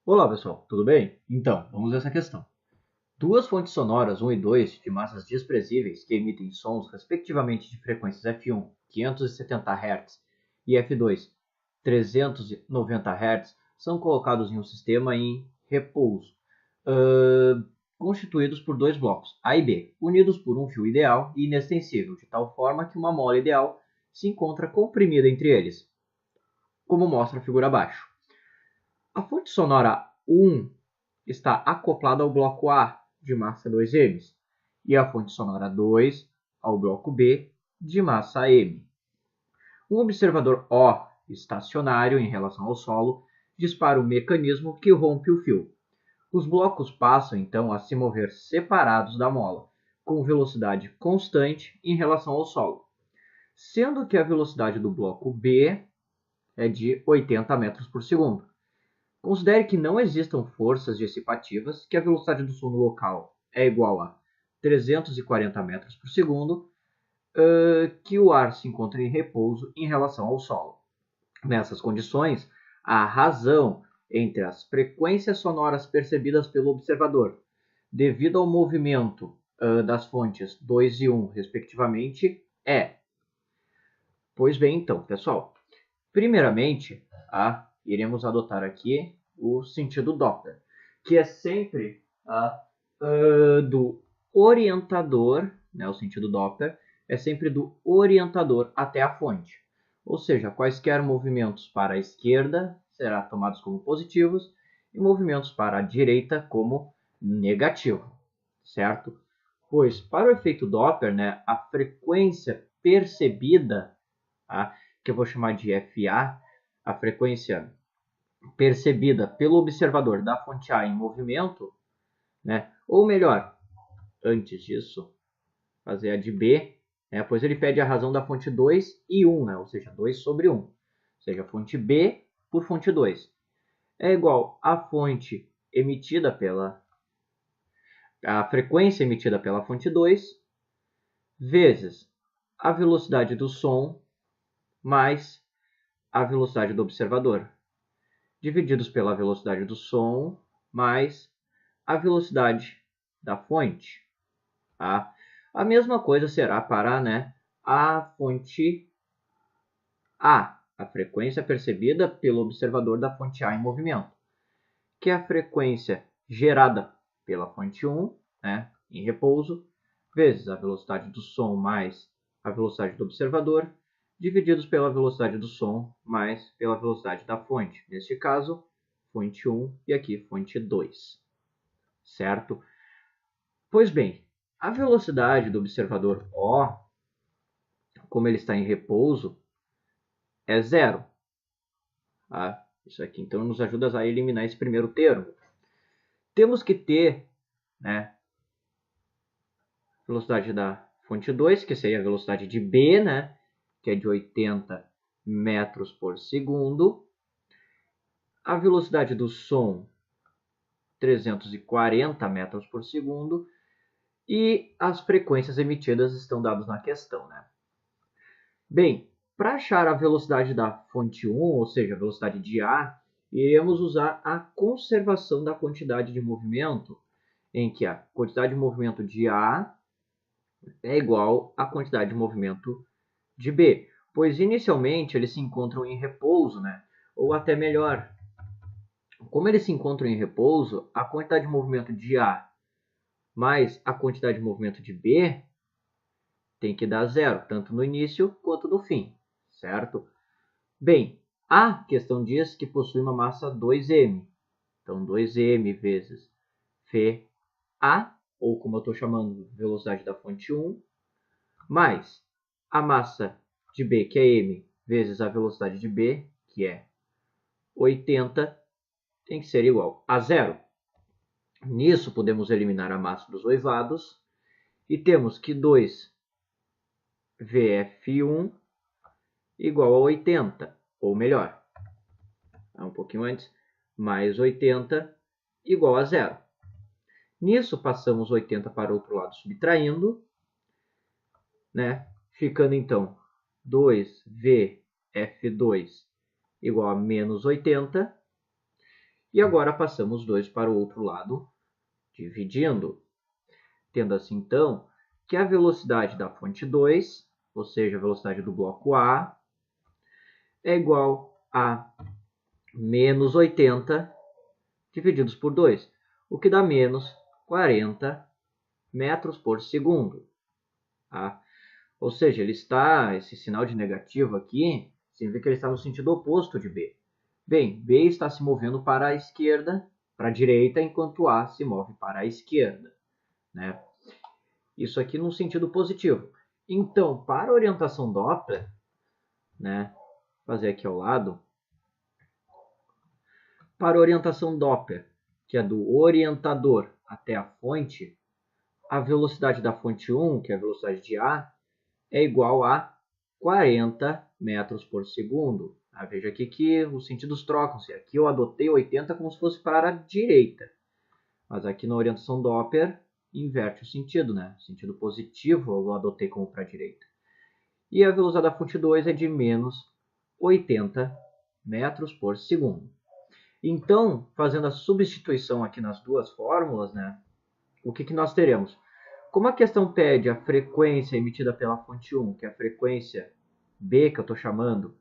Olá pessoal, tudo bem? Então, vamos ver essa questão. Duas fontes sonoras 1 e 2 de massas desprezíveis que emitem sons respectivamente de frequências F1 570 Hz e F2 390 Hz são colocados em um sistema em repouso, constituídos por dois blocos A e B, unidos por um fio ideal e inextensível, de tal forma que uma mola ideal se encontra comprimida entre eles, como mostra a figura abaixo. A fonte sonora 1 está acoplada ao bloco A de massa 2m e a fonte sonora 2 ao bloco B de massa m. Um observador O estacionário em relação ao solo dispara o mecanismo que rompe o fio. Os blocos passam então a se mover separados da mola, com velocidade constante em relação ao solo, sendo que a velocidade do bloco B é de 80 metros por segundo. Considere que não existam forças dissipativas, que a velocidade do som no local é igual a 340 metros por segundo, que o ar se encontra em repouso em relação ao solo. Nessas condições, a razão entre as frequências sonoras percebidas pelo observador, devido ao movimento das fontes 2 e 1, respectivamente, é. Pois bem, então, pessoal, primeiramente, iremos adotar aqui o sentido Doppler, que é sempre do orientador, né, o sentido Doppler, é sempre do orientador até a fonte. Ou seja, quaisquer movimentos para a esquerda serão tomados como positivos e movimentos para a direita como negativo, certo? Pois, para o efeito Doppler, né, a frequência percebida, que eu vou chamar de FA, a frequência percebida pelo observador da fonte A em movimento, né? Ou melhor, antes disso, fazer a de B, né? Pois ele pede a razão da fonte 2 e 1, né? Ou seja, 2 sobre 1. Ou seja, fonte B por fonte 2 é igual à fonte emitida pela a frequência emitida pela fonte 2 vezes a velocidade do som mais a velocidade do observador, divididos pela velocidade do som mais a velocidade da fonte. Tá? A mesma coisa será para, né, a fonte a frequência percebida pelo observador da fonte A em movimento, que é a frequência gerada pela fonte 1, né, em repouso, vezes a velocidade do som mais a velocidade do observador, divididos pela velocidade do som mais pela velocidade da fonte. Neste caso, fonte 1 e aqui fonte 2. Certo? Pois bem, a velocidade do observador O, como ele está em repouso, é zero. Tá? Isso aqui então nos ajuda a eliminar esse primeiro termo. Temos que ter, né, velocidade da fonte 2, que seria a velocidade de B, né, que é de 80 metros por segundo. A velocidade do som, 340 metros por segundo. E as frequências emitidas estão dadas na questão, né? Bem, para achar a velocidade da fonte 1, ou seja, a velocidade de A, iremos usar a conservação da quantidade de movimento, em que a quantidade de movimento de A é igual à quantidade de movimento de B, pois inicialmente eles se encontram em repouso, né? Ou até melhor, como eles se encontram em repouso, a quantidade de movimento de A mais a quantidade de movimento de B tem que dar zero, tanto no início quanto no fim, certo? Bem, a questão diz que possui uma massa 2m. Então, 2m vezes Fa, ou como eu estou chamando, velocidade da fonte 1, mais a massa de B, que é m, vezes a velocidade de B, que é 80, tem que ser igual a zero. Nisso, podemos eliminar a massa dos dois lados e temos que 2Vf1 igual a 80, ou melhor, um pouquinho antes, mais 80 igual a zero. Nisso, passamos 80 para o outro lado, subtraindo, né? Ficando então 2Vf2 igual a menos 80. E agora passamos 2 para o outro lado, dividindo. Tendo assim, então, que a velocidade da fonte 2, ou seja, a velocidade do bloco A, é igual a menos 80 divididos por 2, o que dá menos 40 metros por segundo. Tá? Ou seja, esse sinal de negativo aqui, significa que ele está no sentido oposto de B. Bem, B está se movendo para a esquerda, para a direita, enquanto A se move para a esquerda. Né? Isso aqui no sentido positivo. Então, para a orientação Doppler, né, fazer aqui ao lado, para a orientação Doppler, que é do orientador até a fonte, a velocidade da fonte 1, que é a velocidade de A, é igual a 40 metros por segundo. Veja aqui que os sentidos trocam-se. Aqui eu adotei 80 como se fosse para a direita. Mas aqui na orientação Doppler, inverte o sentido, né? O sentido positivo eu adotei como para a direita. E a velocidade da fonte 2 é de menos 80 metros por segundo. Então, fazendo a substituição aqui nas duas fórmulas, né? O que nós teremos? Como a questão pede a frequência emitida pela fonte 1, que é a frequência B, que eu estou chamando,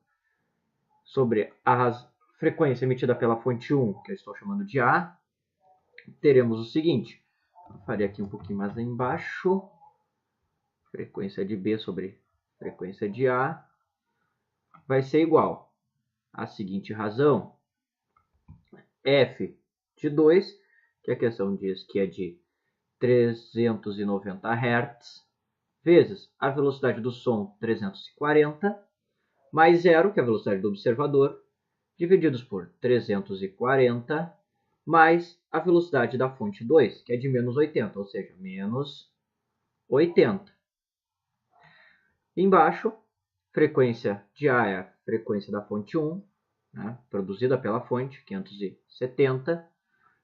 sobre a frequência emitida pela fonte 1, que eu estou chamando de A, teremos o seguinte. Eu farei aqui um pouquinho mais embaixo. Frequência de B sobre frequência de A vai ser igual à seguinte razão. F de 2, que a questão diz que é de 390 Hz, vezes a velocidade do som, 340, mais 0, que é a velocidade do observador, divididos por 340, mais a velocidade da fonte 2, que é de menos 80, ou seja, menos 80. Embaixo, frequência de A é a frequência da fonte 1, né, produzida pela fonte, 570,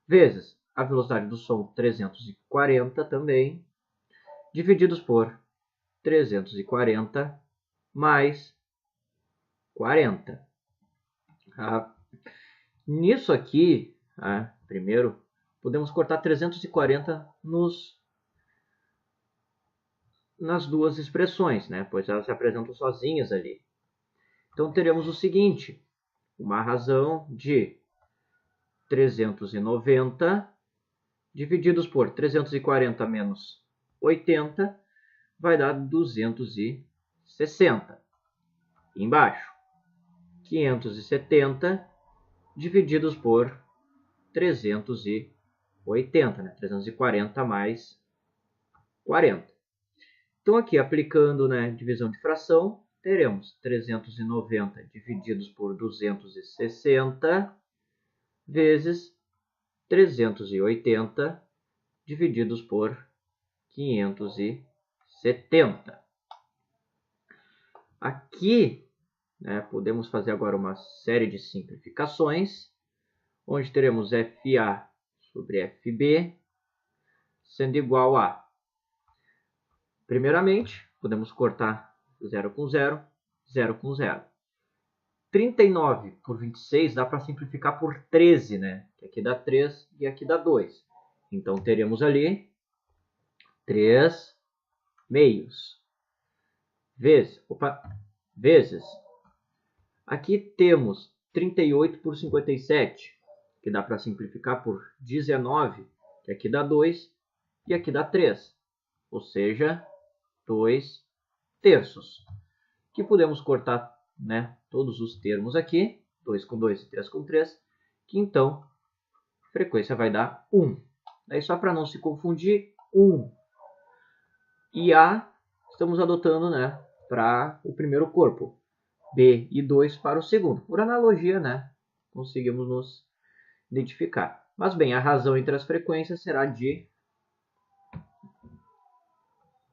vezes a velocidade do som, 340 também, divididos por 340 mais 40. Nisso aqui, primeiro, podemos cortar 340 nas duas expressões, né? Pois elas se apresentam sozinhas ali. Então, teremos o seguinte, uma razão de 390 divididos por 340 menos 80 vai dar 260. Embaixo, 570 divididos por 380, né? 340 mais 40. Então, aqui, aplicando, né, divisão de fração, teremos 390 divididos por 260 vezes 380 divididos por 570. Aqui, né, podemos fazer agora uma série de simplificações, onde teremos FA sobre FB sendo igual a, primeiramente, podemos cortar 0 com 0, 0 com 0. 39 por 26 dá para simplificar por 13, né? Que aqui dá 3 e aqui dá 2. Então, teremos ali 3 meios. Vezes. Aqui temos 38 por 57, que dá para simplificar por 19, que aqui dá 2 e aqui dá 3. Ou seja, 2 terços. Que podemos cortar, né, todos os termos aqui, 2 com 2 e 3 com 3, que então a frequência vai dar 1. Daí só para não se confundir, 1 e A estamos adotando, né, para o primeiro corpo, B e 2 para o segundo. Por analogia, né, conseguimos nos identificar. Mas bem, a razão entre as frequências será de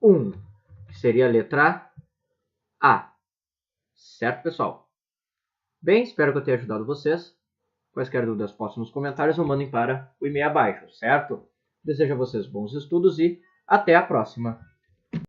1, que seria a letra A. Certo, pessoal? Bem, espero que eu tenha ajudado vocês. Quaisquer dúvidas, postem nos comentários ou mandem para o e-mail abaixo, certo? Desejo a vocês bons estudos e até a próxima!